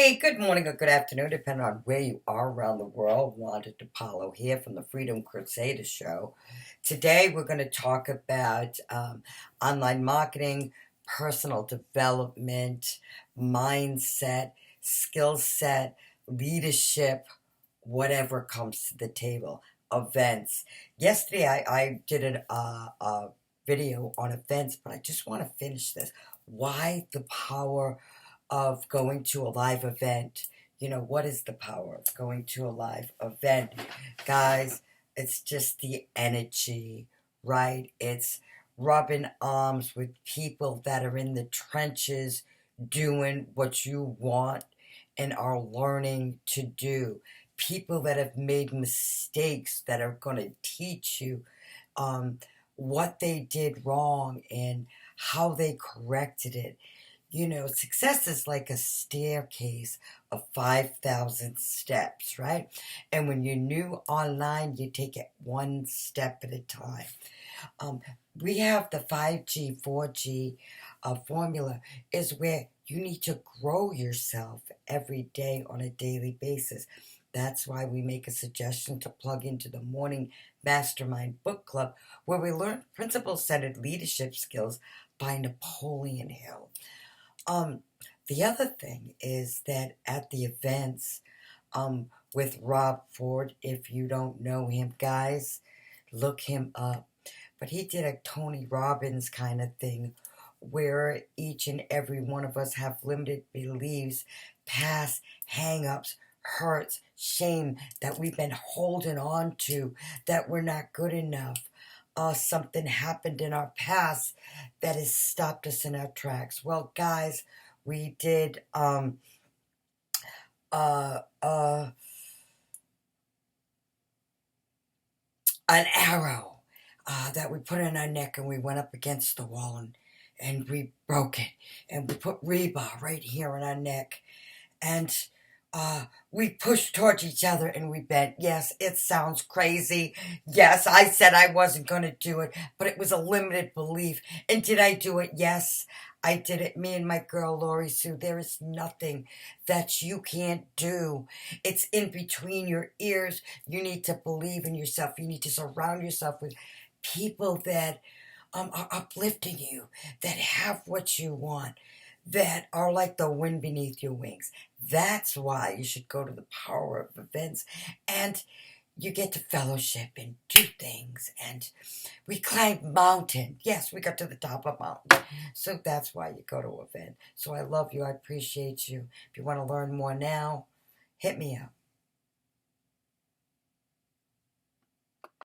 Hey, good morning or good afternoon, depending on where you are around the world. Wanda DiPaolo here from the Freedom Crusader Show. Today, we're going to talk about online marketing, personal development, mindset, skill set, leadership, whatever comes to the table, events. Yesterday, I did a video on events, but I just want to finish this. Why the power of going to a live event? What is the power of going to a live event? Guys, it's just the energy, right? It's rubbing arms with people that are in the trenches doing what you want and are learning to do. People that have made mistakes that are going to teach you what they did wrong and how they corrected it. Success is like a staircase of 5,000 steps, right? And when you're new online, you take it one step at a time. We have the 5G, 4G formula is where you need to grow yourself every day on a daily basis. That's why we make a suggestion to plug into the Morning Mastermind Book Club, where we learn principle-centered leadership skills by Napoleon Hill. The other thing is that at the events with Rob Ford, if you don't know him, guys, look him up. But he did a Tony Robbins kind of thing where each and every one of us have limited beliefs, past hang-ups, hurts, shame that we've been holding on to, that we're not good enough. Something happened in our past that has stopped us in our tracks. Well, guys, we did an arrow that we put in our neck, and we went up against the wall and we broke it, and we put rebar right here in our neck, and we pushed towards each other and we bent. Yes, it sounds crazy. Yes, I said I wasn't going to do it, but it was a limited belief. And did I do it? Yes, I did it. Me and my girl, Lori Sue. There is nothing that you can't do. It's in between your ears. You need to believe in yourself. You need to surround yourself with people that are uplifting you, that have what you want, that are like the wind beneath your wings. That's why you should go to the power of events, and you get to fellowship and do things. And we climbed mountain. Yes, we got to the top of mountain. So that's why you go to an event. So I love you. I appreciate you. If you want to learn more now, hit me up.